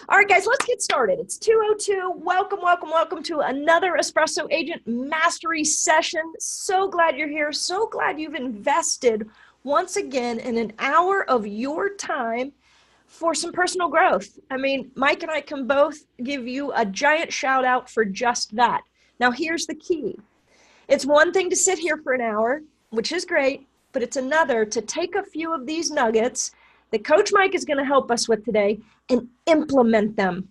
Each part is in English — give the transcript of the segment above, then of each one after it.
All right, guys, let's get started. It's 2:02. Welcome to another Espresso Agent Mastery session. So glad you're here. So glad you've invested once again in an hour of your time for some personal growth. I mean, Mike and I can both give you a giant shout out for just that. Now, here's the key. It's one thing to sit here for an hour, which is great, but it's another to take a few of these nuggets that Coach Mike is going to help us with today and implement them.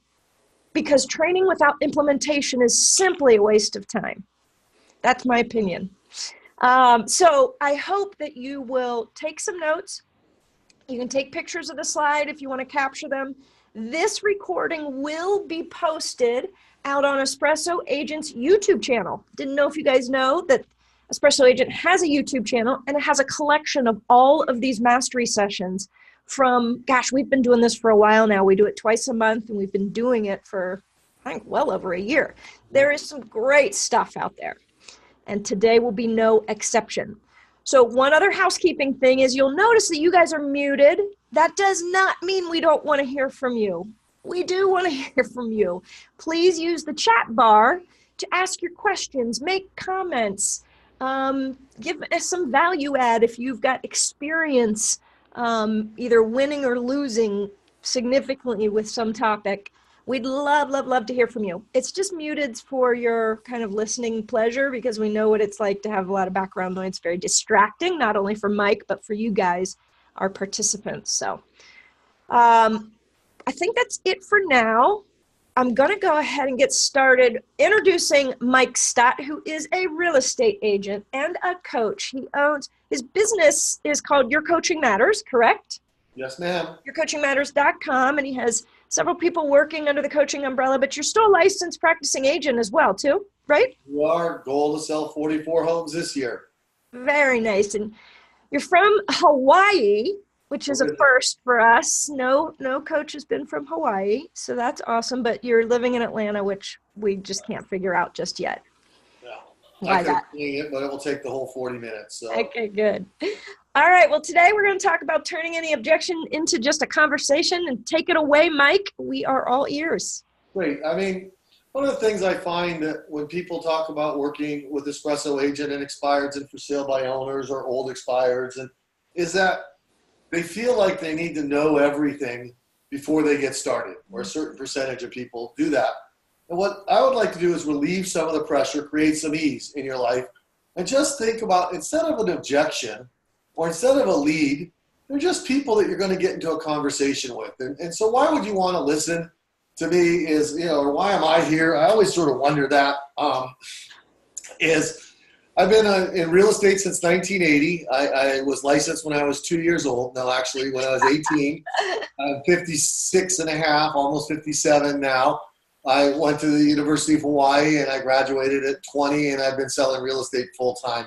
Because training without implementation is simply a waste of time. That's my opinion. So I hope that you will take some notes. You can take pictures of the slide if you want to capture them. This recording will be posted out on Espresso Agent's YouTube channel. Didn't know if you guys know that Espresso Agent has a YouTube channel, and it has a collection of all of these mastery sessions from, gosh, we've been doing this for a while now. We do it twice a month, and we've been doing it for, I think, well over a year. There is some great stuff out there, and today will be no exception. So one other housekeeping thing is you'll notice that you guys are muted. That does not mean we don't want to hear from you. We do want to hear from you. Please use the chat bar to ask your questions, make comments, give us some value add if you've got experience either winning or losing significantly with some topic. We'd love to hear from you. It's just muted for your kind of listening pleasure because we know what it's like to have a lot of background noise. It's very distracting, not only for Mike, but for you guys, our participants. So I think that's it for now. I'm going to go ahead and get started introducing Mike Stott, who is a real estate agent and a coach. He owns, his business is called Your Coaching Matters, correct? Yes, ma'am. YourCoachingMatters.com, and he has several people working under the coaching umbrella, but you're still a licensed practicing agent as well, too, right? We are. Goal to sell 44 homes this year. Very nice. And you're from Hawaii, which is a first for us. No coach has been from Hawaii, so that's awesome. But you're living in Atlanta, which we just can't figure out just yet. Yeah. Why I could that? explain it, but it will take the whole 40 minutes. So. Okay, good. All right, well, today we're going to talk about turning any objection into just a conversation, and take it away, Mike. We are all ears. Great. I mean, one of the things I find that when people talk about working with Espresso Agent and expireds and for sale by owners or old expireds, and is that they feel like they need to know everything before they get started, or a certain percentage of people do that. And what I would like to do is relieve some of the pressure, create some ease in your life, and just think about, instead of an objection or instead of a lead, they're just people that you're going to get into a conversation with. And so why would you want to listen to me is, or why am I here? I always sort of wonder that, is I've been in real estate since 1980. I was licensed when I was 2 years old. No, actually, when I was 18. I'm 56 and a half, almost 57 now. I went to the University of Hawaii, and I graduated at 20, and I've been selling real estate full-time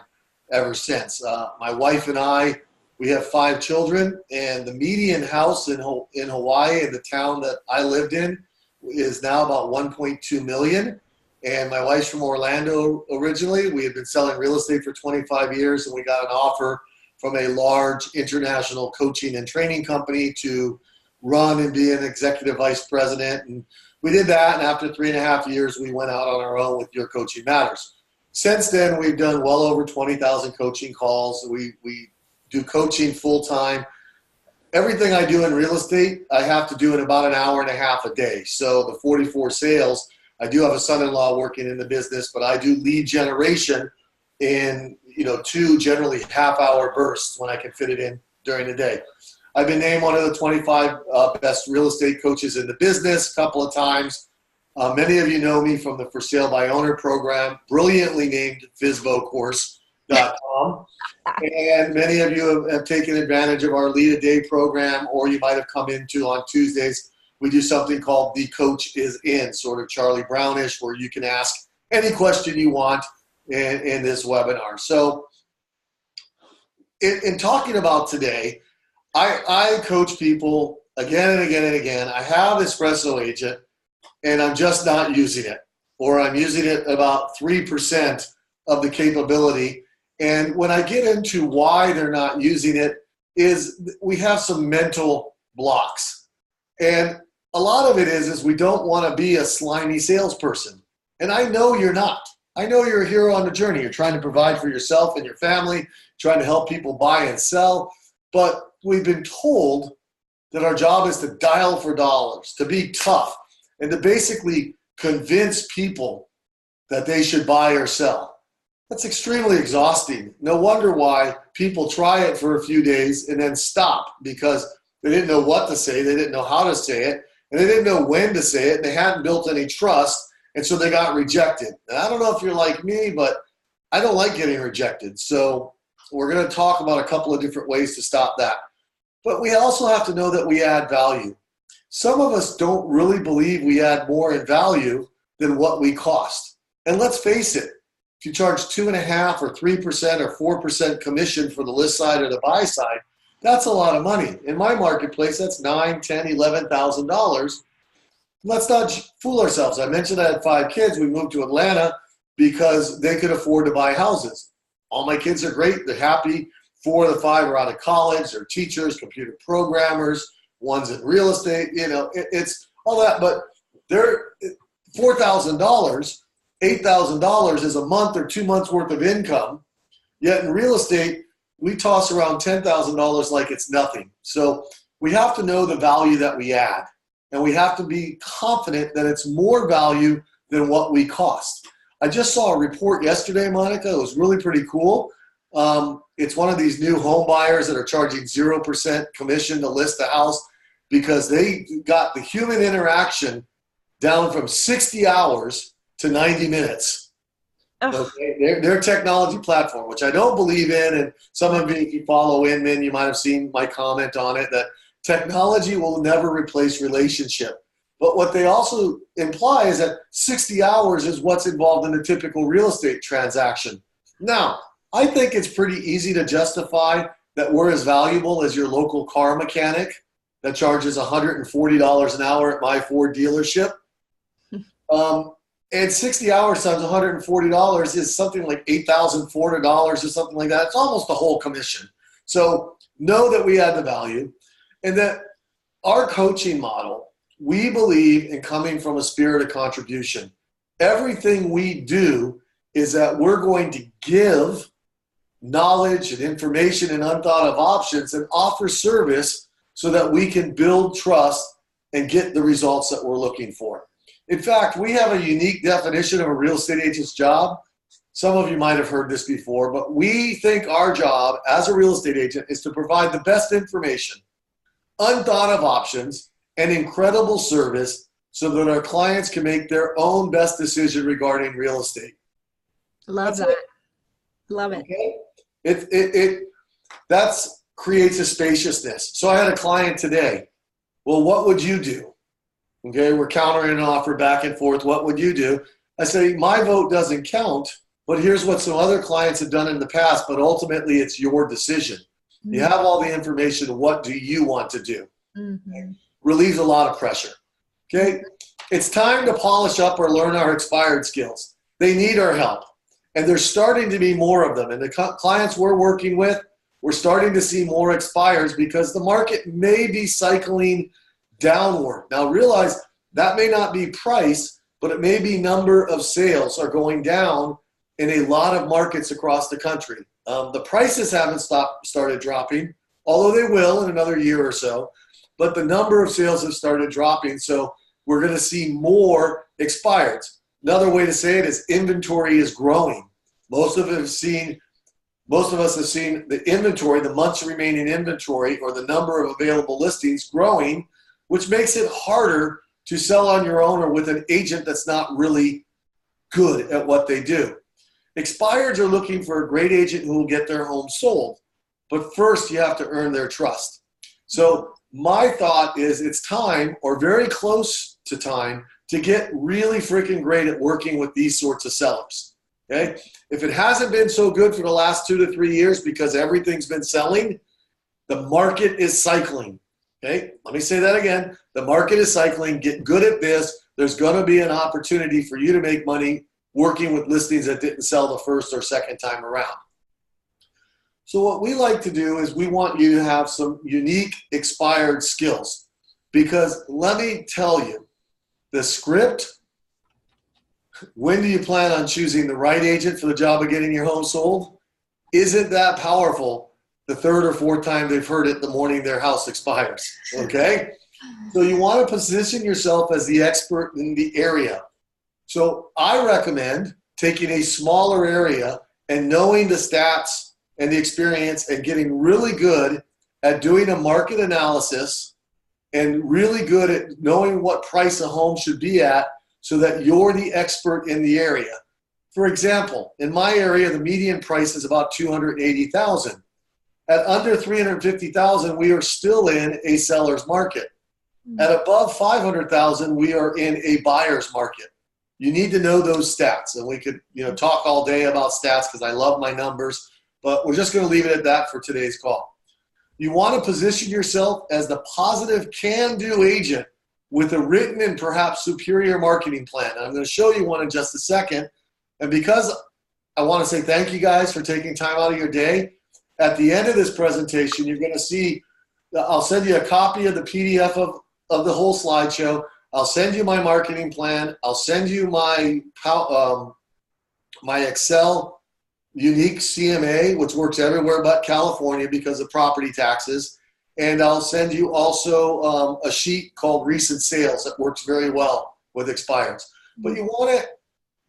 ever since. My wife and I, we have 5 children, and the median house in Hawaii, in the town that I lived in, is now about 1.2 million. And my wife's from Orlando originally. We had been selling real estate for 25 years, and we got an offer from a large international coaching and training company to run and be an executive vice president. And we did that, and after 3.5 years, we went out on our own with Your Coaching Matters. Since then, we've done well over 20,000 coaching calls. We do coaching full-time. Everything I do in real estate, I have to do in about an hour and a half a day. So the 44 sales, I do have a son-in-law working in the business, but I do lead generation in 2 generally half-hour bursts when I can fit it in during the day. I've been named one of the 25 best real estate coaches in the business a couple of times. Many of you know me from the For Sale by Owner program, brilliantly named FizboCourse.com. And many of you have taken advantage of our Lead a Day program, or you might have come into on Tuesdays. We do something called The Coach is In, sort of Charlie Brownish, where you can ask any question you want in this webinar. So in talking about today, I coach people again and again and again. I have Espresso Agent, and I'm just not using it, or I'm using it about 3% of the capability. And when I get into why they're not using it, is we have some mental blocks. And a lot of it is we don't want to be a slimy salesperson. And I know you're not. I know you're a hero on the journey. You're trying to provide for yourself and your family, trying to help people buy and sell. But we've been told that our job is to dial for dollars, to be tough, and to basically convince people that they should buy or sell. That's extremely exhausting. No wonder why people try it for a few days and then stop, because they didn't know what to say, they didn't know how to say it, and they didn't know when to say it, and they hadn't built any trust, and so they got rejected. And I don't know if you're like me, but I don't like getting rejected. So we're going to talk about a couple of different ways to stop that. But we also have to know that we add value. Some of us don't really believe we add more in value than what we cost. And let's face it, if you charge 2.5% or 3% or 4% commission for the list side or the buy side, that's a lot of money. In my marketplace, that's $9,000, $10,000, $11,000. Let's not fool ourselves. I mentioned I had 5 kids. We moved to Atlanta because they could afford to buy houses. All my kids are great. They're happy. 4 of the 5 are out of college. They're teachers, computer programmers, one's in real estate. It's all that. But they're $4,000, $8,000 is a month or 2 months worth of income. Yet in real estate, we toss around $10,000 like it's nothing. So we have to know the value that we add. And we have to be confident that it's more value than what we cost. I just saw a report yesterday, Monica. It was really pretty cool. It's one of these new home buyers that are charging 0% commission to list a house because they got the human interaction down from 60 hours to 90 minutes. Okay? Their technology platform, which I don't believe in, and some of you, if you follow Inman, you might have seen my comment on it, that technology will never replace relationship. But what they also imply is that 60 hours is what's involved in a typical real estate transaction. Now, I think it's pretty easy to justify that we're as valuable as your local car mechanic that charges $140 an hour at my Ford dealership. And 60 hours times $140 is something like $8,400 or something like that. It's almost the whole commission. So know that we add the value, and that our coaching model, we believe in coming from a spirit of contribution. Everything we do is that we're going to give knowledge and information and unthought of options and offer service so that we can build trust and get the results that we're looking for. In fact, we have a unique definition of a real estate agent's job. Some of you might have heard this before, but we think our job as a real estate agent is to provide the best information, unthought of options, and incredible service so that our clients can make their own best decision regarding real estate. Love that. Love it. Okay? That creates a spaciousness. So I had a client today. Well, what would you do? Okay, we're countering an offer back and forth. What would you do? I say, my vote doesn't count, but here's what some other clients have done in the past, but ultimately it's your decision. Mm-hmm. You have all the information. What do you want to do? Mm-hmm. Relieves a lot of pressure. Okay, it's time to polish up or learn our expired skills. They need our help. And there's starting to be more of them. And the clients we're working with, we're starting to see more expires because the market may be cycling downward. Now realize that may not be price, but it may be number of sales are going down in a lot of markets across the country. The prices haven't started dropping, although they will in another year or so, but the number of sales have started dropping. So we're going to see more expireds. Another way to say it is inventory is growing. Most of us have seen the inventory, the months remaining inventory, or the number of available listings growing, which makes it harder to sell on your own or with an agent that's not really good at what they do. Expireds are looking for a great agent who will get their home sold. But first, you have to earn their trust. So my thought is it's time, or very close to time, to get really freaking great at working with these sorts of sellers. Okay? If it hasn't been so good for the last 2 to 3 years because everything's been selling, the market is cycling. Okay, let me say that again. The market is cycling. Get good at this. There's going to be an opportunity for you to make money working with listings that didn't sell the first or second time around. So what we like to do is we want you to have some unique expired skills. Because let me tell you, the script, when do you plan on choosing the right agent for the job of getting your home sold, isn't that powerful the third or fourth time they've heard it the morning their house expires, okay? So you want to position yourself as the expert in the area. So I recommend taking a smaller area and knowing the stats and the experience and getting really good at doing a market analysis and really good at knowing what price a home should be at so that you're the expert in the area. For example, in my area, the median price is about $280,000. At under $350,000, we are still in a seller's market. At above $500,000, we are in a buyer's market. You need to know those stats, and we could, talk all day about stats because I love my numbers, but we're just going to leave it at that for today's call. You want to position yourself as the positive can-do agent with a written and perhaps superior marketing plan. And I'm going to show you one in just a second. And because I want to say thank you guys for taking time out of your day, at the end of this presentation, you're going to see, I'll send you a copy of the PDF of the whole slideshow. I'll send you my marketing plan. I'll send you my Excel unique CMA, which works everywhere but California because of property taxes. And I'll send you also a sheet called recent sales that works very well with expireds. But you want to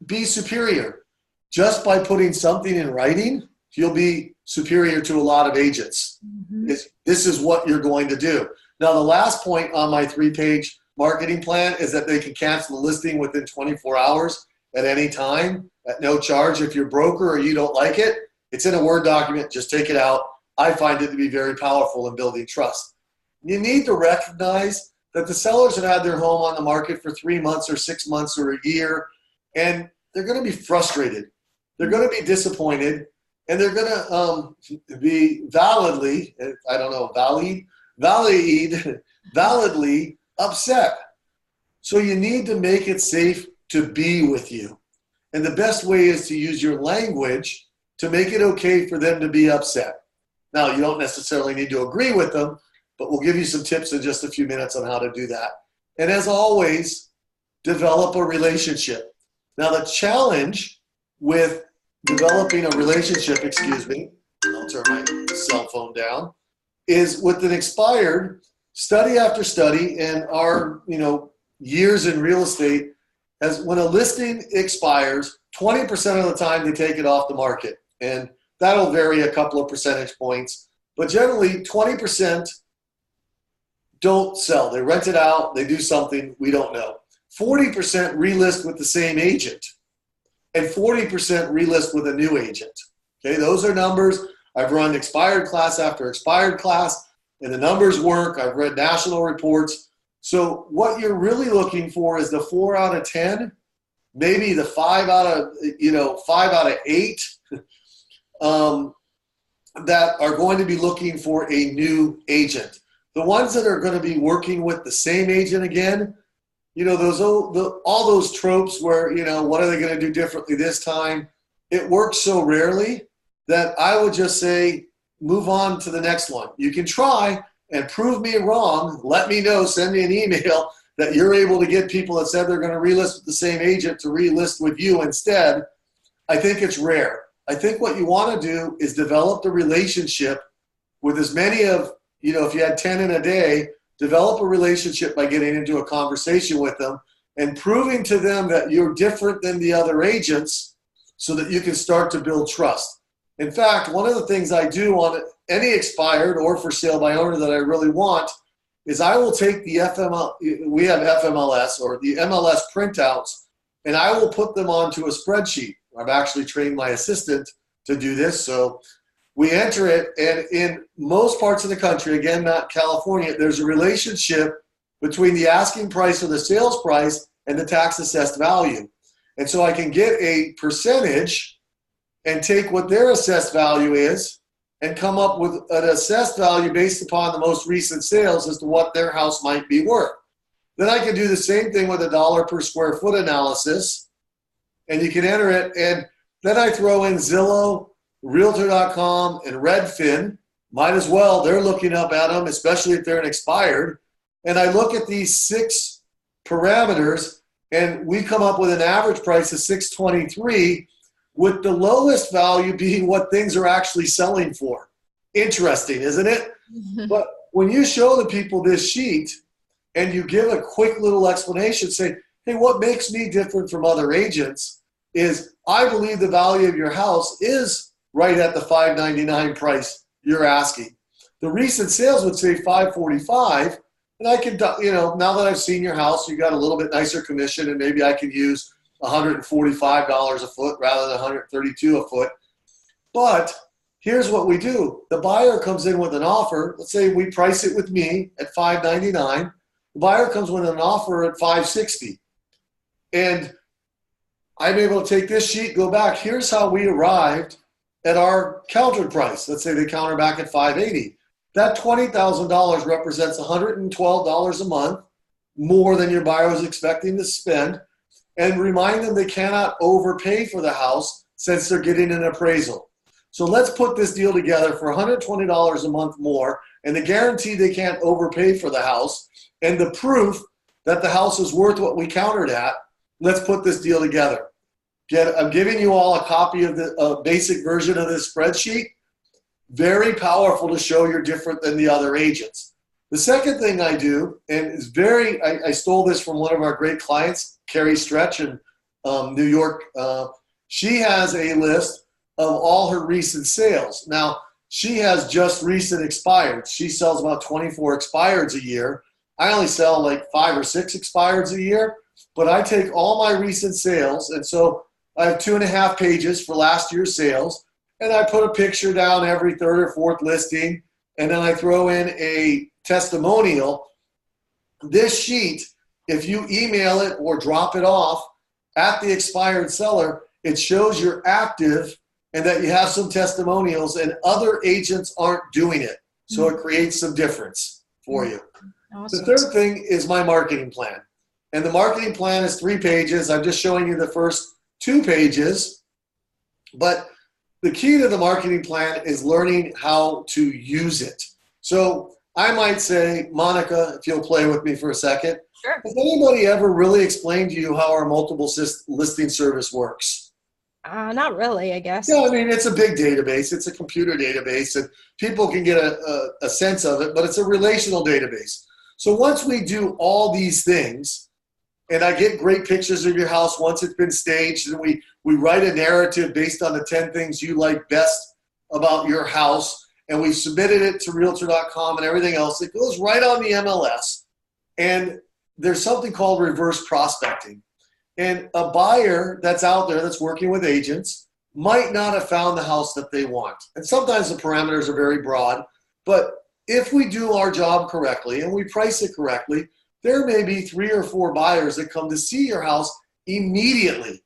be superior. Just by putting something in writing, you'll be superior to a lot of agents. This is what you're going to do. Now, the last point on my 3-page marketing plan is that they can cancel the listing within 24 hours at any time at no charge. If you're a broker or you don't like it, it's in a Word document. Just take it out. I find it to be very powerful in building trust. You need to recognize that the sellers have had their home on the market for 3 months or 6 months or a year, and they're going to be frustrated. They're going to be disappointed, and they're going to be validly upset. So you need to make it safe to be with you. And the best way is to use your language to make it okay for them to be upset. Now, you don't necessarily need to agree with them, but we'll give you some tips in just a few minutes on how to do that. And as always, develop a relationship. Now, the challenge with developing a relationship, I'll turn my cell phone down, is with an expired, study after study, and our years in real estate, as when a listing expires, 20% of the time they take it off the market. And that'll vary a couple of percentage points. But generally, 20% don't sell. They rent it out. They do something we don't know. 40% relist with the same agent. And 40% relist with a new agent. Okay, those are numbers. I've run expired class after expired class, and the numbers work. I've read national reports. So what you're really looking for is the 4 out of 10, maybe the 5 out of 8 that are going to be looking for a new agent. The ones that are going to be working with the same agent again, all those tropes where, what are they going to do differently this time? It works so rarely that I would just say, move on to the next one. You can try and prove me wrong. Let me know, send me an email that you're able to get people that said they're going to relist with the same agent to relist with you instead. I think it's rare. I think what you want to do is develop the relationship with as many of, if you had 10 in a day, develop a relationship by getting into a conversation with them and proving to them that you're different than the other agents so that you can start to build trust. In fact, one of the things I do on any expired or for sale by owner that I really want is I will take the we have FMLS or the MLS printouts, and I will put them onto a spreadsheet. I've actually trained my assistant to do this. So we enter it, and in most parts of the country, again, not California, there's a relationship between the asking price or the sales price and the tax assessed value. And so I can get a percentage and take what their assessed value is and come up with an assessed value based upon the most recent sales as to what their house might be worth. Then I can do the same thing with a dollar per square foot analysis, and you can enter it. And then I throw in Zillow, Realtor.com, and Redfin. Might as well. They're looking up at them, especially if they're an expired. and I look at these 6 parameters, and we come up with an average price of $623, with the lowest value being what things are actually selling for. Interesting, isn't it? But when you show the people this sheet and you give a quick little explanation, say, hey, what makes me different from other agents is I believe the value of your house is right at the $599 price you're asking. The recent sales would say $545, and I can, now that I've seen your house, you got a little bit nicer commission, and maybe I can use $145 a foot rather than $132 a foot. But here's what we do. The buyer comes in with an offer. Let's say we price it with me at $599. The buyer comes with an offer at $560. And I'm able to take this sheet, go back. Here's how we arrived at our countered price. Let's say they counter back at $580. That $20,000 represents $112 a month more than your buyer was expecting to spend. And remind them they cannot overpay for the house since they're getting an appraisal. So let's put this deal together for $120 a month more, and the guarantee they can't overpay for the house, and the proof that the house is worth what we countered at. Let's put this deal together. I'm giving you all a copy of the basic version of this spreadsheet. Very powerful to show you're different than the other agents. The second thing I do, and is I stole this from one of our great clients, Carrie Stretch in New York. She has a list of all her recent sales. Now, she has just recent expireds. She sells about 24 expireds a year. I only sell like 5 or 6 expireds a year, but I take all my recent sales, and so I have 2.5 pages for last year's sales, and I put a picture down every 3rd or 4th listing, and then I throw in a testimonial. This sheet, if you email it or drop it off at the expired seller, it shows you're active and that you have some testimonials, and other agents aren't doing it. So it creates some difference for you. Awesome. The third thing is my marketing plan. And the marketing plan is 3 pages. I'm just showing you the first 2 pages. But the key to the marketing plan is learning how to use it. So I might say, Monica, if you'll play with me for a second. Sure. Has anybody ever really explained to you how our multiple listing service works? Not really, I guess. Yeah, I mean, it's a big database. It's a computer database, and people can get a sense of it, but it's a relational database. So once we do all these things, and I get great pictures of your house once it's been staged, and we write a narrative based on the 10 things you like best about your house, and we've submitted it to Realtor.com and everything else. It goes right on the MLS, and there's something called reverse prospecting. And a buyer that's out there that's working with agents might not have found the house that they want. And sometimes the parameters are very broad, but if we do our job correctly and we price it correctly, there may be 3 or 4 buyers that come to see your house immediately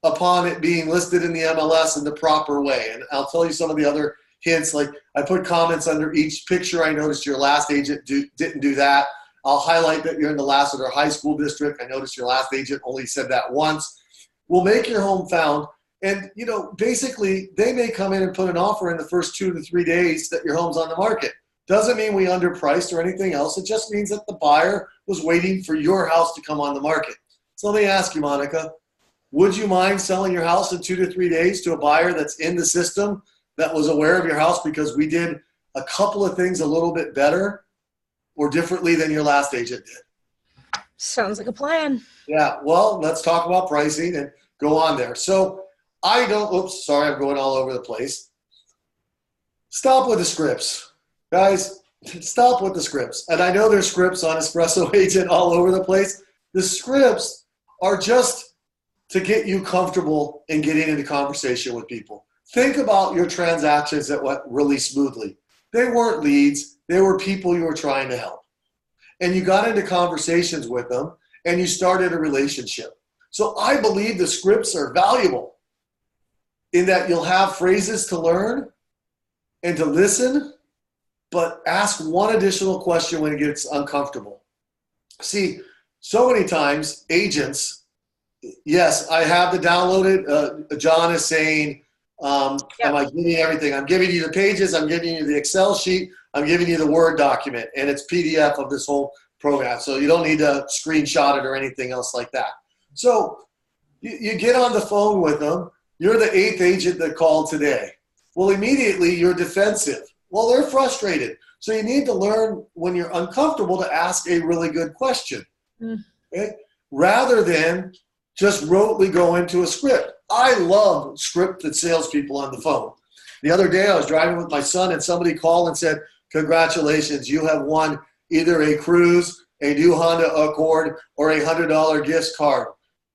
upon it being listed in the MLS in the proper way. And I'll tell you some of the other hints, like I put comments under each picture. I noticed your last agent didn't do that. I'll highlight that you're in the Lassiter High School District. I noticed your last agent only said that once. We'll make your home found. And, basically, they may come in and put an offer in the first 2 to 3 days that your home's on the market. Doesn't mean we underpriced or anything else. It just means that the buyer was waiting for your house to come on the market. So let me ask you, Monica, would you mind selling your house in 2 to 3 days to a buyer that's in the system that was aware of your house because we did a couple of things a little bit better or differently than your last agent did? Sounds like a plan. Yeah, well, let's talk about pricing and go on there. So I'm going all over the place. Stop with the scripts. Guys, stop with the scripts. And I know there's scripts on Espresso Agent all over the place. The scripts are just to get you comfortable in getting into conversation with people. Think about your transactions that went really smoothly. They weren't leads. They were people you were trying to help. And you got into conversations with them, and you started a relationship. So I believe the scripts are valuable in that you'll have phrases to learn and to listen, but ask one additional question when it gets uncomfortable. See, so many times agents, yes, I have the downloaded. John is saying, am I giving you everything? I'm giving you the pages. I'm giving you the Excel sheet. I'm giving you the Word document, and it's PDF of this whole program. So you don't need to screenshot it or anything else like that. So you get on the phone with them. You're the 8th agent that called today. Well, immediately you're defensive. Well, they're frustrated. So you need to learn when you're uncomfortable to ask a really good question, okay? Rather than just rotely go into a script. I love scripted salespeople on the phone. The other day I was driving with my son and somebody called and said, congratulations, you have won either a cruise, a new Honda Accord, or a $100 gift card.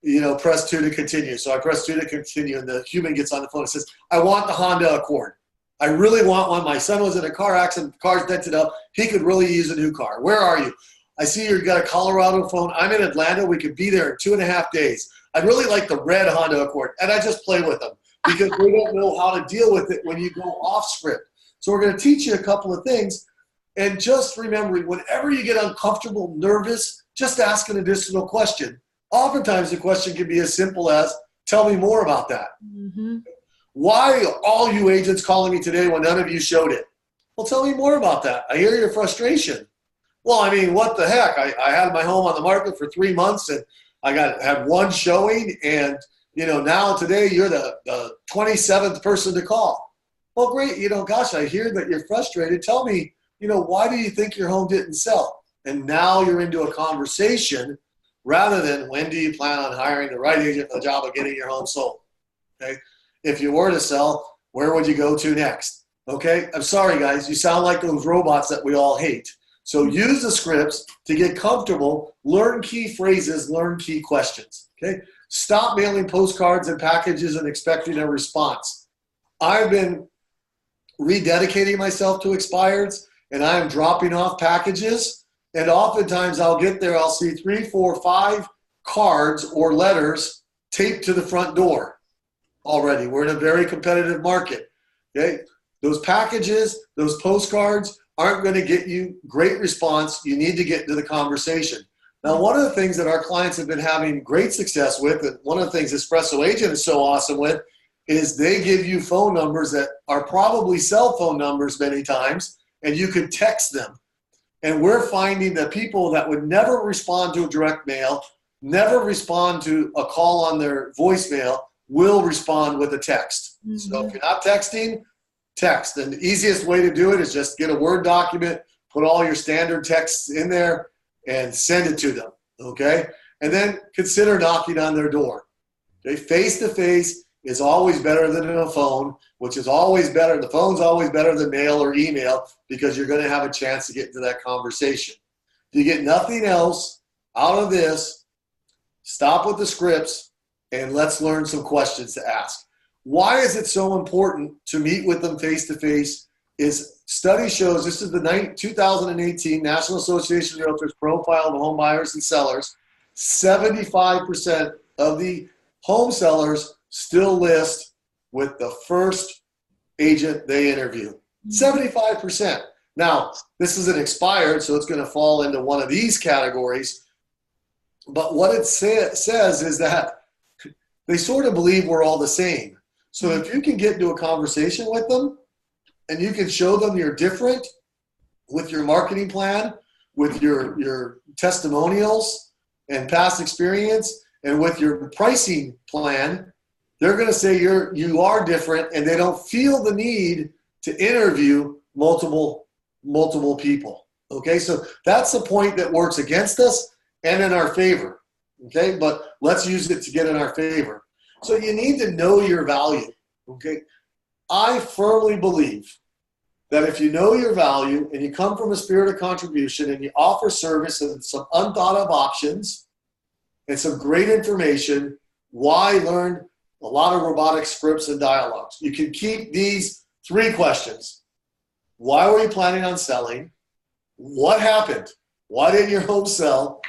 You know, press 2 to continue. So I press 2 to continue, and the human gets on the phone and says, I want the Honda Accord. I really want one. My son was in a car accident. The car's dented up. He could really use a new car. Where are you? I see you've got a Colorado phone. I'm in Atlanta. We could be there in 2.5 days. I'd really like the red Honda Accord. And I just play with them because they don't know how to deal with it when you go off script. So we're going to teach you a couple of things. And just remembering, whenever you get uncomfortable, nervous, just ask an additional question. Oftentimes the question can be as simple as, tell me more about that. Why are all you agents calling me today when none of you showed it? Well, tell me more about that. I hear your frustration. Well, I mean, what the heck? I had my home on the market for 3 months, and I had one showing, and now today you're the 27th person to call. Well, great. Gosh, I hear that you're frustrated. Tell me, why do you think your home didn't sell? And now you're into a conversation rather than when do you plan on hiring the right agent for the job of getting your home sold? Okay. If you were to sell, where would you go to next? Okay. I'm sorry, guys. You sound like those robots that we all hate. So use the scripts to get comfortable, learn key phrases, learn key questions. Okay. Stop mailing postcards and packages and expecting a response. I've been rededicating myself to expireds, and I am dropping off packages. And oftentimes I'll get there, I'll see 3, 4, 5 cards or letters taped to the front door already. We're in a very competitive market. Okay. Those packages, those postcards aren't going to get you great response. You need to get into the conversation. Now, one of the things that our clients have been having great success with, and one of the things Espresso Agent is so awesome with, is they give you phone numbers that are probably cell phone numbers many times, and you can text them. And we're finding that people that would never respond to a direct mail, never respond to a call on their voicemail, will respond with a text. So if you're not texting, text. And the easiest way to do it is just get a Word document, put all your standard texts in there, and send it to them, okay? And then consider knocking on their door. Okay? Face-to-face is always better than a phone, which is always better. The phone's always better than mail or email because you're going to have a chance to get into that conversation. If you get nothing else out of this, stop with the scripts and let's learn some questions to ask. Why is it so important to meet with them face-to-face? Is study shows, this is the 2018 National Association of Realtors profile of home buyers and sellers, 75% of the home sellers still list with the first agent they interview. 75%. Now, this isn't expired, so it's going to fall into one of these categories. But what it says is that they sort of believe we're all the same. So if you can get into a conversation with them and you can show them you're different with your marketing plan, with your testimonials and past experience, and with your pricing plan, they're going to say you are different, and they don't feel the need to interview multiple people. Okay, so that's the point that works against us and in our favor. Okay, but let's use it to get in our favor. So you need to know your value. Okay, I firmly believe that if you know your value and you come from a spirit of contribution and you offer service and some unthought of options and some great information, why learn a lot of robotic scripts and dialogues? You can keep these 3 questions. Why were you planning on selling? What happened? Why didn't your home sell?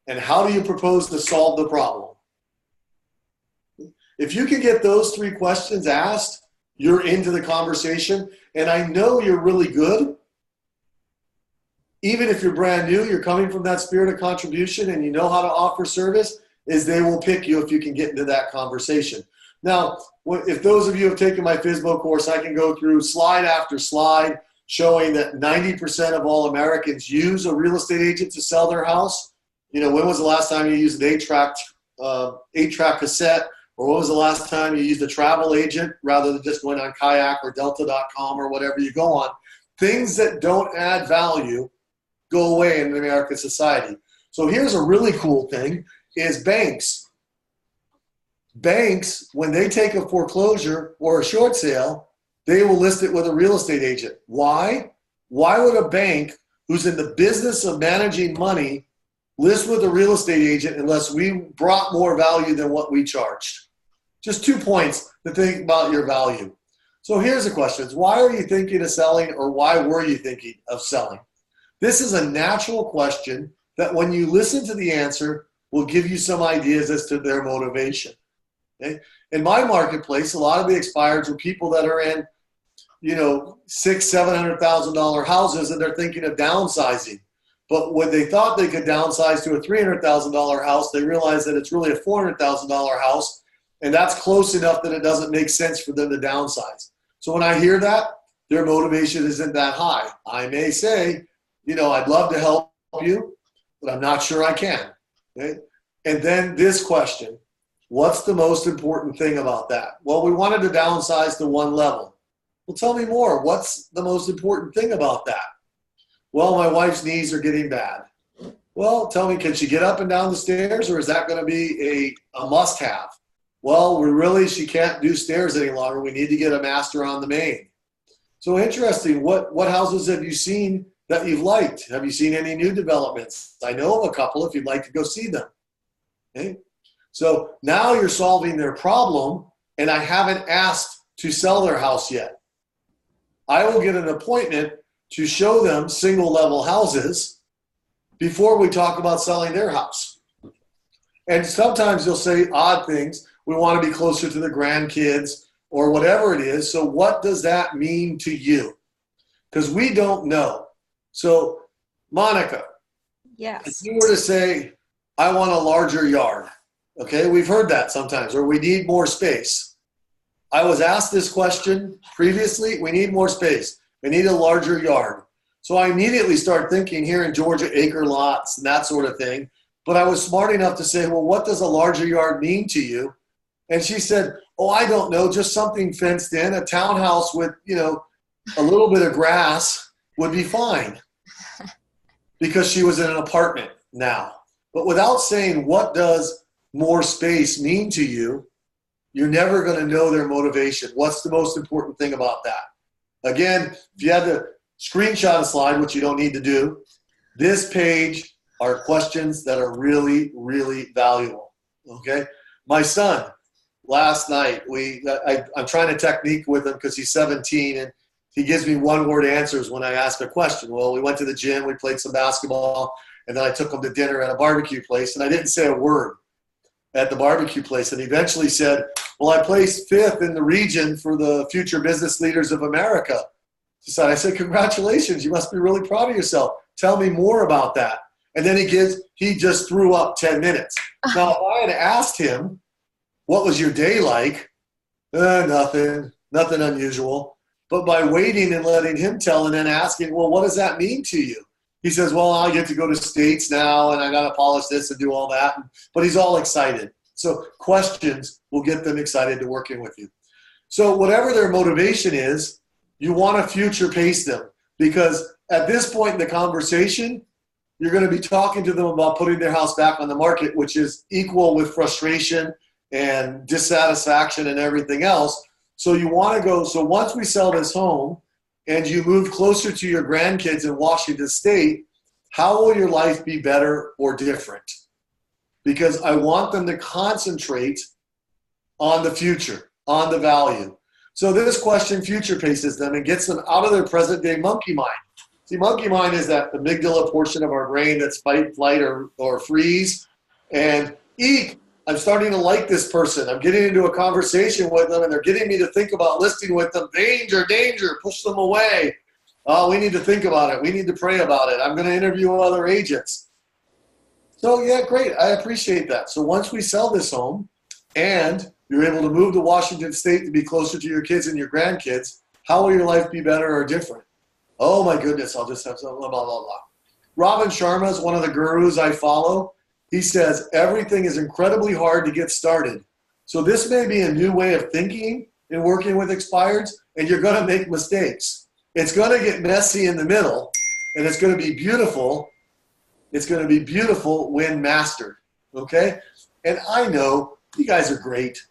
And how do you propose to solve the problem? If you can get those 3 questions asked, you're into the conversation. And I know you're really good. Even if you're brand new, you're coming from that spirit of contribution and you know how to offer service, is they will pick you if you can get into that conversation. Now, if those of you have taken my FSBO course, I can go through slide after slide showing that 90% of all Americans use a real estate agent to sell their house. You know, when was the last time you used an eight-track cassette, or when was the last time you used a travel agent rather than just going on Kayak or Delta.com or whatever you go on? Things that don't add value go away in American society. So here's a really cool thing is banks. Banks, when they take a foreclosure or a short sale, they will list it with a real estate agent. Why? Why would a bank who's in the business of managing money list with a real estate agent unless we brought more value than what we charged? Just 2 points to think about your value. So here's the question. Why are you thinking of selling, or why were you thinking of selling? This is a natural question that when you listen to the answer will give you some ideas as to their motivation. Okay? In my marketplace, a lot of the expireds are people that are in, you know, $600,000-$700,000 houses, and they're thinking of downsizing. But when they thought they could downsize to a $300,000 house, they realized that it's really a $400,000 house, and that's close enough that it doesn't make sense for them to downsize. So when I hear that, their motivation isn't that high. I may say, you know, I'd love to help you, but I'm not sure I can. Okay? And then this question, what's the most important thing about that? Well, we wanted to downsize to one level. Well, tell me more. What's the most important thing about that? Well, my wife's knees are getting bad. Well, tell me, can she get up and down the stairs, or is that going to be a must-have? Well, she can't do stairs any longer. We need to get a master on the main. So interesting. What houses have you seen that you've liked? Have you seen any new developments? I know of a couple if you'd like to go see them. Okay? So now you're solving their problem, and I haven't asked to sell their house yet. I will get an appointment to show them single-level houses before we talk about selling their house. And sometimes you'll say odd things. We want to be closer to the grandkids or whatever it is. So what does that mean to you? Because we don't know. So, Monica, yes, if you were to say, I want a larger yard, okay, we've heard that sometimes, or we need more space. I was asked this question previously. We need more space. We need a larger yard. So I immediately start thinking here in Georgia, acre lots and that sort of thing. But I was smart enough to say, well, what does a larger yard mean to you? And she said, oh, I don't know, just something fenced in, a townhouse with, you know, a little bit of grass would be fine, because she was in an apartment now. But without saying what does more space mean to you, you're never going to know their motivation. What's the most important thing about that? Again, if you had to screenshot a slide, which you don't need to do, this page are questions that are really, really valuable. Okay? My son, last night, I'm trying to technique with him because he's 17, and he gives me one-word answers when I ask a question. Well, we went to the gym, we played some basketball, and then I took him to dinner at a barbecue place, and I didn't say a word at the barbecue place. And he eventually said, well, I placed 5th in the region for the Future Business Leaders of America. I said, congratulations, you must be really proud of yourself. Tell me more about that. And then he just threw up 10 minutes. Now, if I had asked him, what was your day like? Nothing unusual. But by waiting and letting him tell and then asking, well, what does that mean to you? He says, well, I get to go to States now, and I got to polish this and do all that. But he's all excited. So questions will get them excited to working with you. So whatever their motivation is, you want to future pace them, because at this point in the conversation, you're going to be talking to them about putting their house back on the market, which is equal with frustration and dissatisfaction and everything else. So you want to go, so once we sell this home and you move closer to your grandkids in Washington State, how will your life be better or different? Because I want them to concentrate on the future, on the value. So this question future paces them and gets them out of their present day monkey mind. See, monkey mind is that amygdala portion of our brain that's fight, flight, or freeze. And eek, I'm starting to like this person. I'm getting into a conversation with them, and they're getting me to think about listing with them. Danger, danger, push them away. Oh, we need to think about it. We need to pray about it. I'm going to interview other agents. So yeah, great. I appreciate that. So once we sell this home and you're able to move to Washington State to be closer to your kids and your grandkids, how will your life be better or different? Oh my goodness, I'll just have some blah, blah, blah, blah. Robin Sharma is one of the gurus I follow. He says everything is incredibly hard to get started. So this may be a new way of thinking and working with expireds, and you're going to make mistakes. It's going to get messy in the middle, and it's going to be beautiful. It's going to be beautiful when mastered, okay? And I know you guys are great.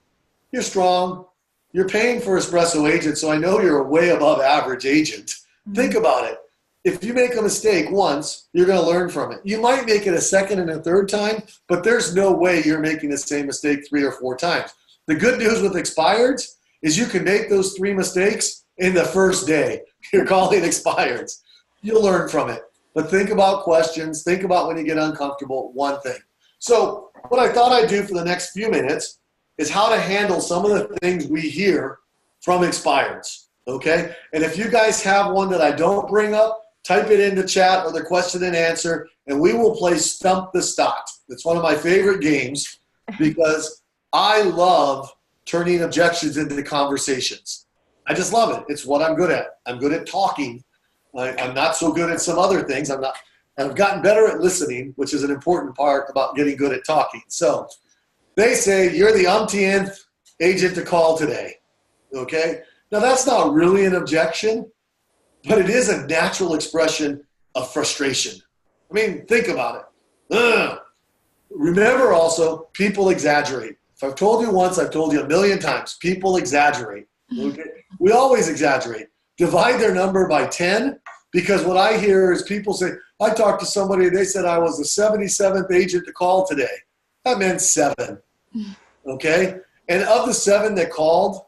You're strong. You're paying for Espresso agent, so I know you're a way above average agent. Mm-hmm. Think about it. If you make a mistake once, you're going to learn from it. You might make it a second and a third time, but there's no way you're making the same mistake 3 or 4 times. The good news with expireds is you can make those 3 mistakes in the first day. You're calling expireds. You'll learn from it. But think about questions. Think about when you get uncomfortable, one thing. So what I thought I'd do for the next few minutes is how to handle some of the things we hear from expireds, okay? And if you guys have one that I don't bring up, type it in the chat or the question and answer, and we will play Stump the Stott. It's one of my favorite games because I love turning objections into conversations. I just love it. It's what I'm good at. I'm good at talking. I'm not so good at some other things. I've gotten better at listening, which is an important part about getting good at talking. So they say you're the umpteenth agent to call today, okay? Now that's not really an objection, but it is a natural expression of frustration. I mean, think about it. Ugh. Remember also, people exaggerate. If I've told you once, I've told you a million times, people exaggerate, okay? We always exaggerate. Divide their number by 10, because what I hear is people say, I talked to somebody, they said I was the 77th agent to call today. That meant 7, okay? And of the 7 that called,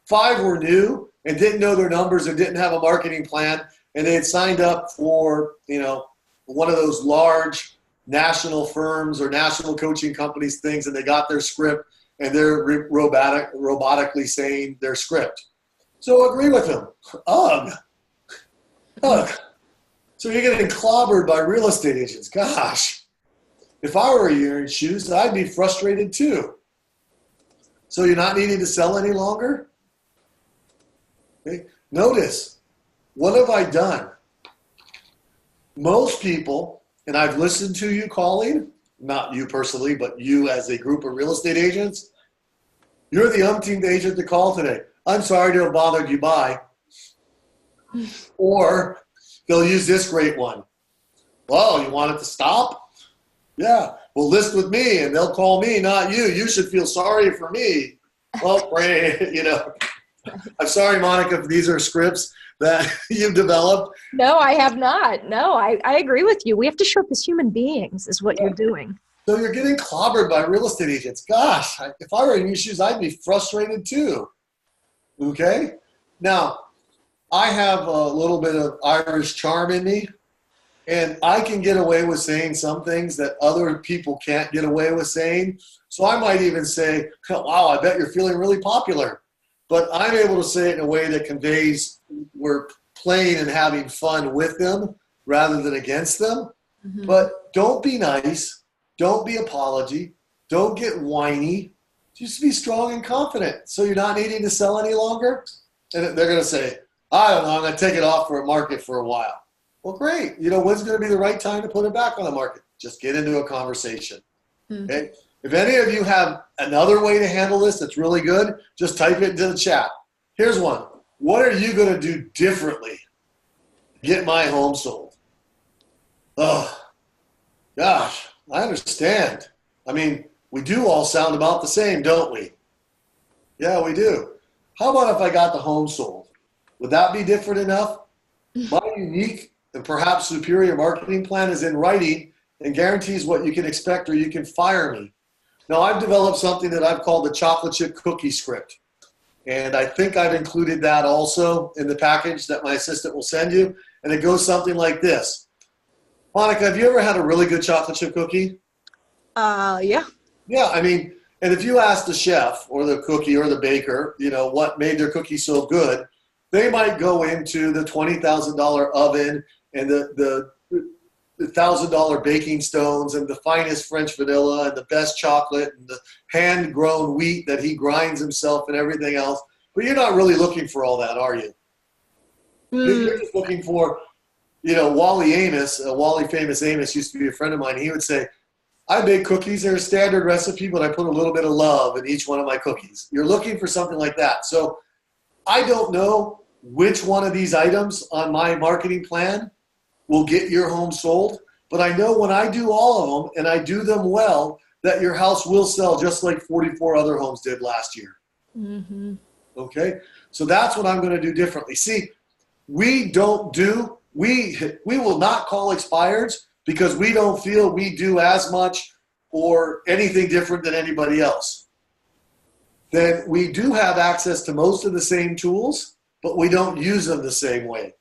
5 were new and didn't know their numbers and didn't have a marketing plan, and they had signed up for, one of those large national firms or national coaching companies things, and they got their script, and they're robotically saying their script. So agree with them. Ugh. So you're getting clobbered by real estate agents. Gosh, if I were in your shoes, I'd be frustrated too. So you're not needing to sell any longer? Okay. Notice, what have I done? Most people, and I've listened to you calling, not you personally, but you as a group of real estate agents, you're the umpteenth agent to call today. I'm sorry to have bothered you by. Or they'll use this great one. Well, you want it to stop? Yeah. Well, list with me, and they'll call me, not you. You should feel sorry for me. Well, I'm sorry, Monica, if these are scripts that you've developed. No, I have not. No, I agree with you. We have to show up as human beings is what you're doing. So you're getting clobbered by real estate agents. Gosh, if I were in your shoes, I'd be frustrated too. Okay? Now, I have a little bit of Irish charm in me, and I can get away with saying some things that other people can't get away with saying. So I might even say, wow, I bet you're feeling really popular. But I'm able to say it in a way that conveys we're playing and having fun with them rather than against them. Mm-hmm. But don't be nice. Don't be apology. Don't get whiny. Just be strong and confident. So you're not needing to sell any longer? And they're going to say, I don't know, I'm going to take it off for a market for a while. Well, great. When's going to be the right time to put it back on the market? Just get into a conversation. Mm-hmm. Okay? If any of you have another way to handle this that's really good, just type it into the chat. Here's one. What are you going to do differently to get my home sold? Oh, gosh, I understand. I mean, we do all sound about the same, don't we? Yeah, we do. How about if I got the home sold? Would that be different enough? My unique and perhaps superior marketing plan is in writing and guarantees what you can expect or you can fire me. Now, I've developed something that I've called the chocolate chip cookie script. And I think I've included that also in the package that my assistant will send you. And it goes something like this. Monica, have you ever had a really good chocolate chip cookie? Yeah. Yeah, I mean, and if you ask the chef or the cookie or the baker, what made their cookie so good, they might go into the $20,000 oven and the $1,000 baking stones and the finest French vanilla and the best chocolate and the hand-grown wheat that he grinds himself and everything else. But you're not really looking for all that, are you? You're just looking for Wally Famous Amos used to be a friend of mine. He would say, I bake cookies. They're a standard recipe, but I put a little bit of love in each one of my cookies. You're looking for something like that. So I don't know which one of these items on my marketing plan will get your home sold, but I know when I do all of them and I do them well, that your house will sell just like 44 other homes did last year. Mm-hmm. Okay? So that's what I'm going to do differently. See, we will not call expireds because we don't feel we do as much or anything different than anybody else. Then we do have access to most of the same tools, but we don't use them the same way.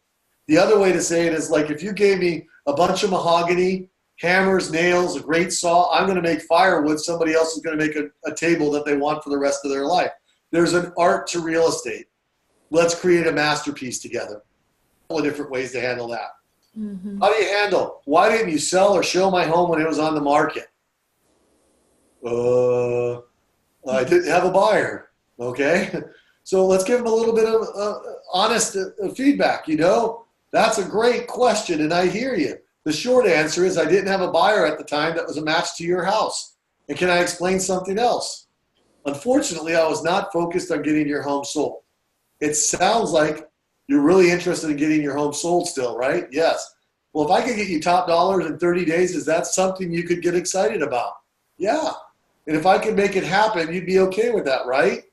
The other way to say it is like if you gave me a bunch of mahogany, hammers, nails, a great saw, I'm going to make firewood. Somebody else is going to make a table that they want for the rest of their life. There's an art to real estate. Let's create a masterpiece together. A couple of different ways to handle that. Mm-hmm. How do you handle? Why didn't you sell or show my home when it was on the market? I didn't have a buyer. Okay. So let's give them a little bit of honest feedback. That's a great question. And I hear you. The short answer is I didn't have a buyer at the time that was a match to your house. And can I explain something else? Unfortunately, I was not focused on getting your home sold. It sounds like you're really interested in getting your home sold still, right? Yes. Well, if I could get you top dollars in 30 days, is that something you could get excited about? Yeah. And if I could make it happen, you'd be okay with that, right?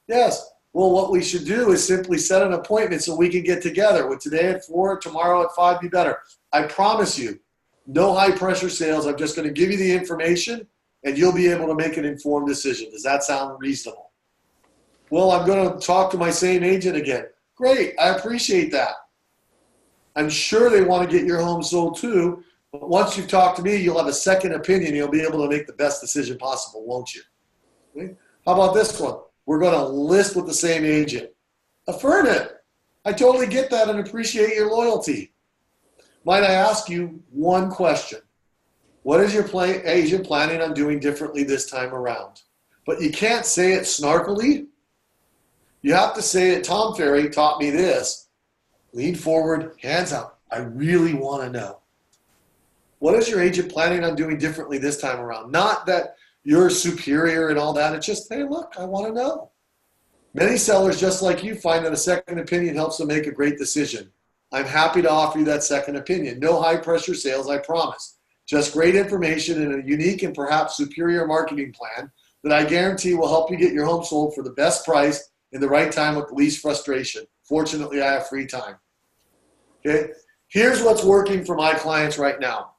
Yes. Well, what we should do is simply set an appointment so we can get together. Would today at 4, tomorrow at 5 be better? I promise you, no high pressure sales. I'm just going to give you the information and you'll be able to make an informed decision. Does that sound reasonable? Well, I'm going to talk to my same agent again. Great. I appreciate that. I'm sure they want to get your home sold too. But once you've talked to me, you'll have a second opinion. You'll be able to make the best decision possible, won't you? Okay. How about this one? We're going to list with the same agent. Affirmative. I totally get that and appreciate your loyalty. Might I ask you one question? What is your agent planning on doing differently this time around? But you can't say it snarkily. You have to say it. Tom Ferry taught me this. Lean forward, hands up. I really want to know. What is your agent planning on doing differently this time around? Not that you're superior and all that. It's just, hey, look, I want to know. Many sellers, just like you, find that a second opinion helps them make a great decision. I'm happy to offer you that second opinion. No high pressure sales, I promise. Just great information and a unique and perhaps superior marketing plan that I guarantee will help you get your home sold for the best price in the right time with the least frustration. Fortunately, I have free time. Okay, here's what's working for my clients right now.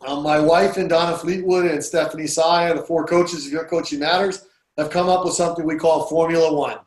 My wife and Donna Fleetwood and Stephanie Saya, the 4 coaches of Your Coaching Matters, have come up with something we call Formula One.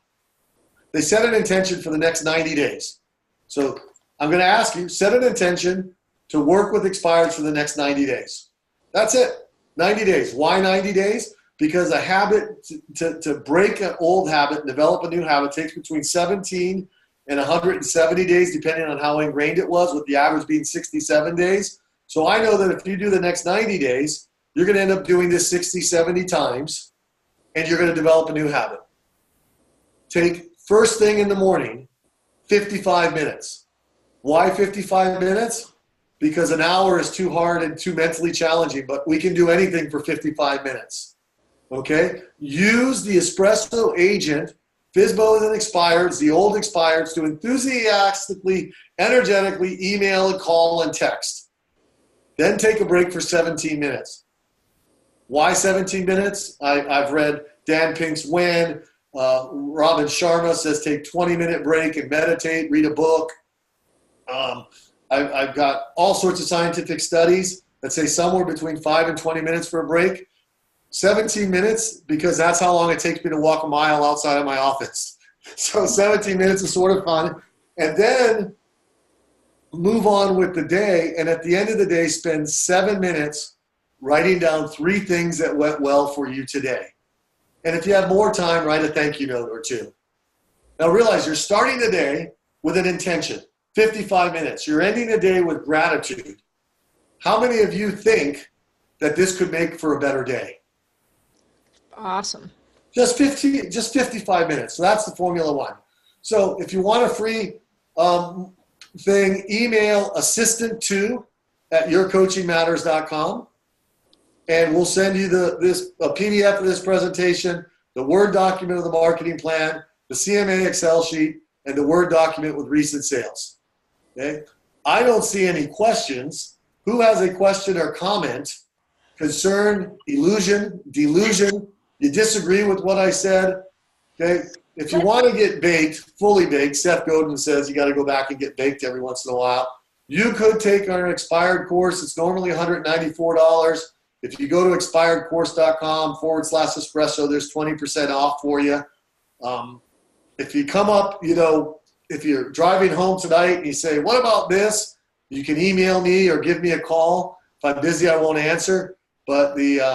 They set an intention for the next 90 days. So I'm going to ask you, set an intention to work with expireds for the next 90 days. That's it, 90 days. Why 90 days? Because a habit, to break an old habit and develop a new habit takes between 17 and 170 days, depending on how ingrained it was, with the average being 67 days. So I know that if you do the next 90 days, you're going to end up doing this 60, 70 times, and you're going to develop a new habit. Take first thing in the morning, 55 minutes. Why 55 minutes? Because an hour is too hard and too mentally challenging, but we can do anything for 55 minutes. Okay? Use the Espresso agent, FSBOs and expireds, the old expireds, to enthusiastically, energetically email and call and text. Then take a break for 17 minutes. Why 17 minutes? I've read Dan Pink's Win. Robin Sharma says take 20-minute break and meditate, read a book. I've got all sorts of scientific studies that say somewhere between 5 and 20 minutes for a break. 17 minutes, because that's how long it takes me to walk a mile outside of my office. So 17 minutes is sort of fun. And then move on with the day, and at the end of the day, spend 7 minutes writing down 3 things that went well for you today. And if you have more time, write a thank you note or 2. Now realize you're starting the day with an intention, 55 minutes. You're ending the day with gratitude. How many of you think that this could make for a better day? Awesome. Just 55 minutes. So that's the Formula One. So if you want a free thing, email assistant2@yourcoachingmatters.com, and we'll send you a PDF of this presentation, the Word document of the marketing plan, the CMA Excel sheet, and the Word document with recent sales. Okay? I don't see any questions. Who has a question or comment? Concern, illusion, delusion, you disagree with what I said? Okay? If you want to get baked, fully baked, Seth Godin says you got to go back and get baked every once in a while. You could take our expired course. It's normally $194. If you go to expiredcourse.com/espresso, there's 20% off for you. If you come up, if you're driving home tonight and you say, what about this? You can email me or give me a call. If I'm busy, I won't answer. But if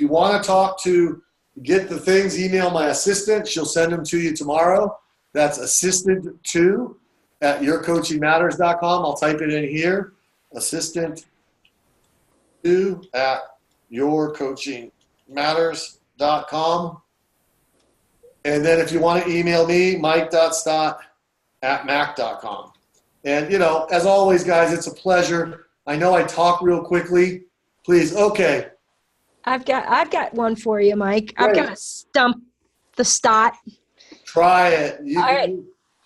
you want to get the things, email my assistant. She'll send them to you tomorrow. That's assistant2@yourcoachingmatters.com. I'll type it in here. Assistant2@yourcoachingmatters.com. And then if you want to email me, mike.stott@mac.com. And, as always, guys, it's a pleasure. I know I talk real quickly. Please, okay. I've got one for you, Mike. Great. I've got to stump the Stott. Try it. All right.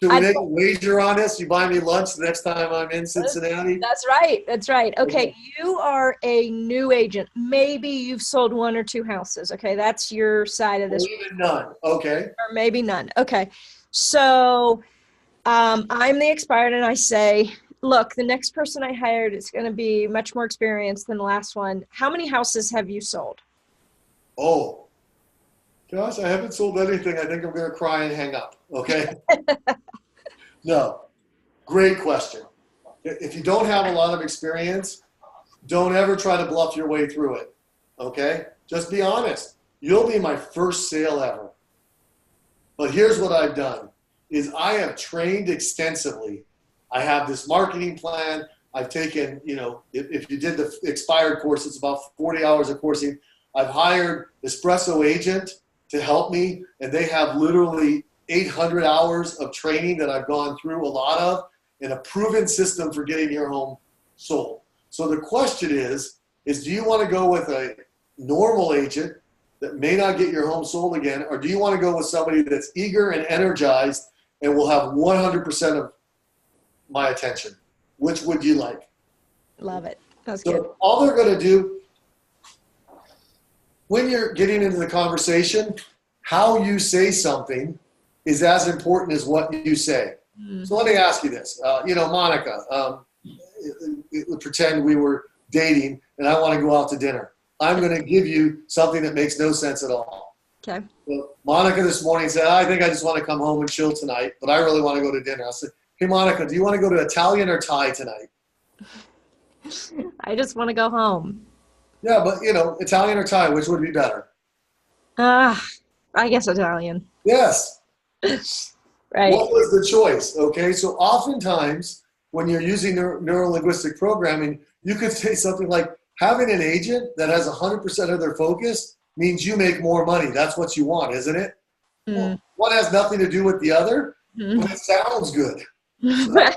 Should we make a wager on this? You buy me lunch the next time I'm in Cincinnati? That's right. Okay, you are a new agent. Maybe you've sold 1 or 2 houses. Okay, that's your side of this. Or even none. Okay. Or maybe none. Okay. So I'm the expired, and I say, look, the next person I hired is going to be much more experienced than the last one. How many houses have you sold? Oh, gosh, I haven't sold anything. I think I'm going to cry and hang up. Okay. No, great question. If you don't have a lot of experience, don't ever try to bluff your way through it. Okay. Just be honest. You'll be my first sale ever. But here's what I've done is I have trained extensively. I have this marketing plan. I've taken, if you did the expired course, it's about 40 hours of coursing. I've hired Espresso agent to help me, and they have literally 800 hours of training that I've gone through a lot of, and a proven system for getting your home sold. So the question is do you want to go with a normal agent that may not get your home sold again, or do you want to go with somebody that's eager and energized and will have 100% of my attention? Which would you like? Love it. That's good. All they're going to do when you're getting into the conversation, how you say something is as important as what you say. So let me ask you this. Monica, pretend we were dating and I want to go out to dinner. I'm going to give you something that makes no sense at all. Okay. So Monica this morning said, I think I just want to come home and chill tonight, but I really want to go to dinner. I said, hey, Monica, do you want to go to Italian or Thai tonight? I just want to go home. Yeah, but, Italian or Thai, which would be better? I guess Italian. Yes. Right. What was the choice? Okay, so oftentimes when you're using neuro-linguistic programming, you could say something like, having an agent that has 100% of their focus means you make more money. That's what you want, isn't it? Well, one has nothing to do with the other, but it sounds good. So right.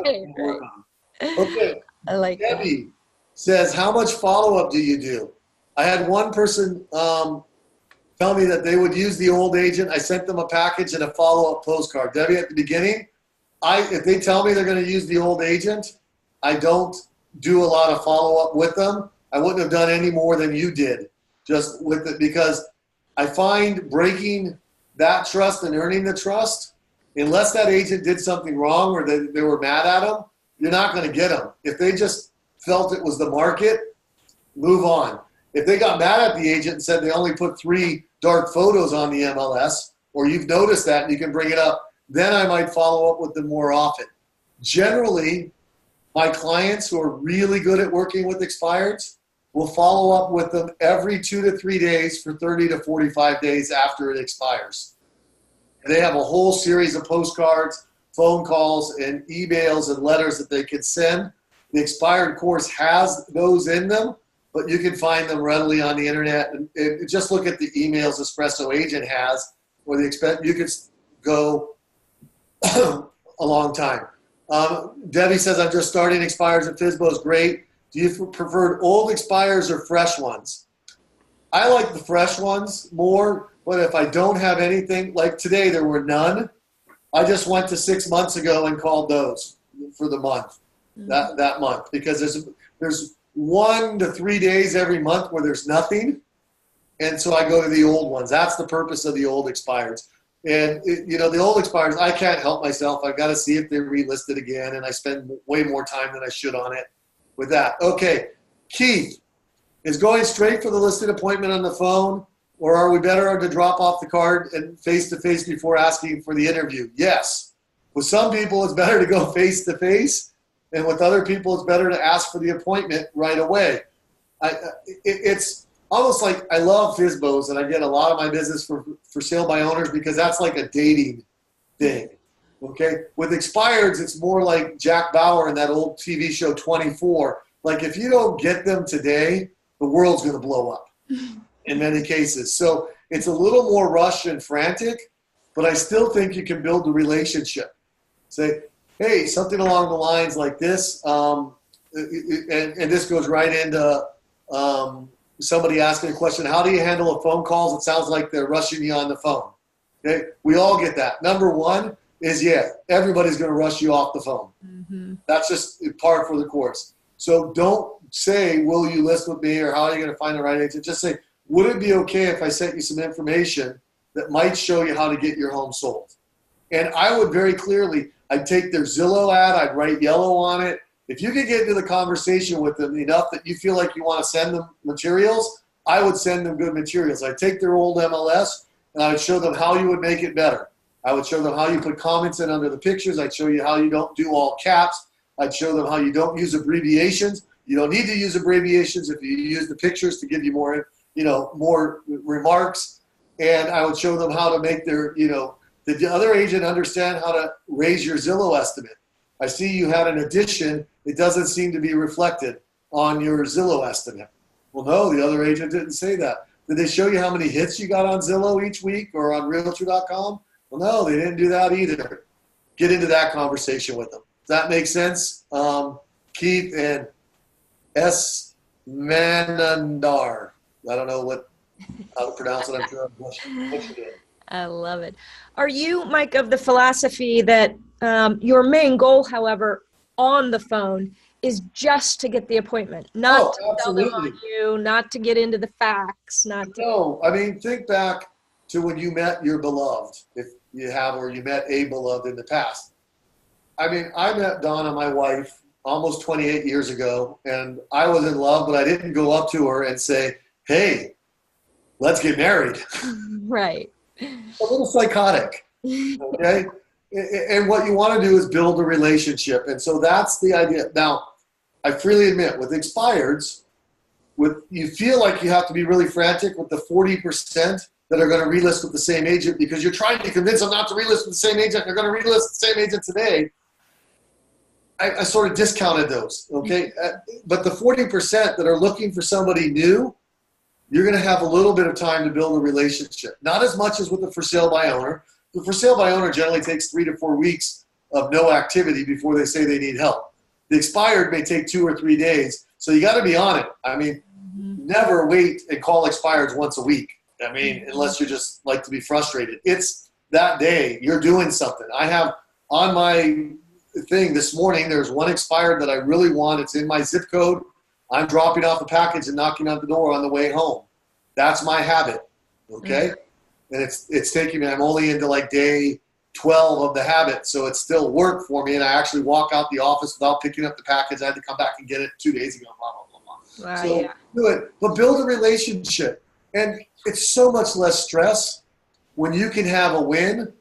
Okay. I like Debbie says, how much follow-up do you do? I had one person tell me that they would use the old agent. I sent them a package and a follow-up postcard. Debbie, at the beginning, if they tell me they're going to use the old agent, I don't do a lot of follow-up with them. I wouldn't have done any more than you did just with it, because I find breaking that trust and earning the trust, unless that agent did something wrong or they were mad at them, you're not going to get them. If they just felt it was the market, move on. If they got mad at the agent and said they only put 3 dark photos on the MLS, or you've noticed that and you can bring it up, then I might follow up with them more often. Generally, my clients who are really good at working with expireds will follow up with them every 2 to 3 days for 30 to 45 days after it expires. And they have a whole series of postcards, phone calls, and emails and letters that they can send. The expired course has those in them, but you can find them readily on the internet. And just look at the emails Espresso Agent has, where you could go a long time. Debbie says, I'm just starting expires at FSBO is great. Do you prefer old expires or fresh ones? I like the fresh ones more, but if I don't have anything, like today there were none. I just went to 6 months ago and called those for the month, that month, because there's 1 to 3 days every month where there's nothing. And so I go to the old ones. That's the purpose of the old expireds. And, the old expireds, I can't help myself. I've got to see if they're relisted again, and I spend way more time than I should on it with that. Okay, Keith, is going straight for the listed appointment on the phone, or are we better to drop off the card and face-to-face before asking for the interview? Yes. With some people, it's better to go face-to-face, and with other people, it's better to ask for the appointment right away. It's almost like I love FSBOs, and I get a lot of my business for sale by owners because that's like a dating thing, okay? With expireds, it's more like Jack Bauer in that old TV show 24. Like, if you don't get them today, the world's going to blow up in many cases. So it's a little more rushed and frantic, but I still think you can build a relationship. Say, hey, something along the lines like this, and this goes right into somebody asking a question, how do you handle a phone calls? It sounds like they're rushing you on the phone. Okay, we all get that. Number one is, everybody's going to rush you off the phone. Mm-hmm. That's just par for the course. So don't say, will you list with me, or how are you going to find the right agent? Just say, would it be okay if I sent you some information that might show you how to get your home sold? And I would very clearly, I'd take their Zillow ad, I'd write yellow on it. If you could get into the conversation with them enough that you feel like you want to send them materials, I would send them good materials. I'd take their old MLS and I would show them how you would make it better. I would show them how you put comments in under the pictures. I'd show you how you don't do all caps. I'd show them how you don't use abbreviations. You don't need to use abbreviations if you use the pictures to give you more, more remarks. And I would show them how to make their, the other agent understand how to raise your Zillow estimate. I see you had an addition. It doesn't seem to be reflected on your Zillow estimate. Well, no, the other agent didn't say that. Did they show you how many hits you got on Zillow each week or on Realtor.com? Well, no, they didn't do that either. Get into that conversation with them. Does that make sense? Keith and S. Manandar. I don't know how to pronounce it. I'm sure I'm butchering it. I love it. Are you, Mike, of the philosophy that your main goal, however, on the phone is just to get the appointment, not to sell them on you, not to get into the facts, No, I mean, think back to when you met your beloved, if you have, or you met a beloved in the past. I mean, I met Donna, my wife, almost 28 years ago, and I was in love, but I didn't go up to her and say, hey, let's get married. Right. A little psychotic, okay? And what you want to do is build a relationship. And so that's the idea. Now, I freely admit, with expireds, you feel like you have to be really frantic with the 40% that are going to relist with the same agent because you're trying to convince them not to relist with the same agent. They're going to relist with the same agent today. I sort of discounted those, okay? But the 40% that are looking for somebody new, you're going to have a little bit of time to build a relationship. Not as much as with the for sale by owner. The for sale by owner generally takes 3 to 4 weeks of no activity before they say they need help. The expired may take 2 or 3 days, so you got to be on it. I mean, never wait and call expireds once a week. I mean, unless you just like to be frustrated. It's that day. You're doing something. I have on my thing this morning, there's one expired that I really want. It's in my zip code. I'm dropping off a package and knocking on the door on the way home. That's my habit, okay? Mm-hmm. And it's taking me, I'm only into like day 12 of the habit, so it's still work for me, and I actually walk out the office without picking up the package. I had to come back and get it 2 days ago, blah, blah, blah, blah. Wow, so do it, but build a relationship. And it's so much less stress when you can have a win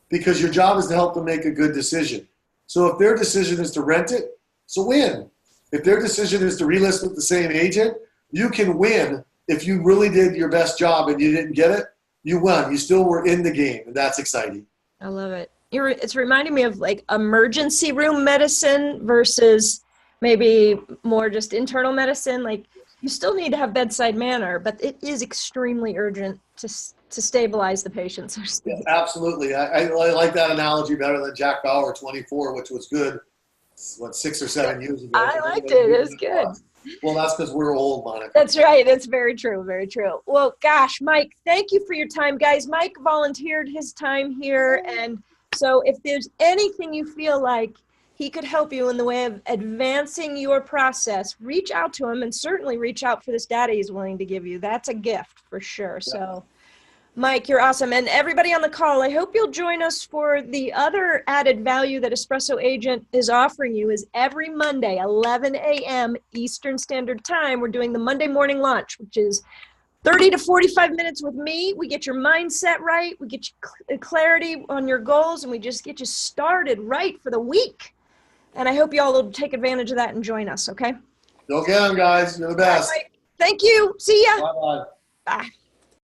because your job is to help them make a good decision. So if their decision is to rent it, it's a win. If their decision is to relist with the same agent, you can win. If you really did your best job and you didn't get it, you won. You still were in the game, and that's exciting. I love it. It's reminding me of like emergency room medicine versus maybe more just internal medicine. Like you still need to have bedside manner, but it is extremely urgent to stabilize the patient, so to speak. Yes, absolutely. I like that analogy better than Jack Bauer 24, which was good, what, 6 or 7 years ago. I liked it. It was good. Well, that's because we're old, Monica. That's right. That's very true. Very true. Well, gosh, Mike, thank you for your time, guys. Mike volunteered his time here. And so if there's anything you feel like he could help you in the way of advancing your process, reach out to him, and certainly reach out for this data he's willing to give you. That's a gift for sure. Yeah. So Mike, you're awesome. And everybody on the call, I hope you'll join us for the other added value that Espresso Agent is offering you is every Monday, 11 a.m. Eastern Standard Time, we're doing the Monday morning launch, which is 30 to 45 minutes with me. We get your mindset right. We get you clarity on your goals, and we just get you started right for the week. And I hope you all will take advantage of that and join us, okay? Go get them, guys. You're the best. Right. Thank you. See ya. Bye-bye. Bye.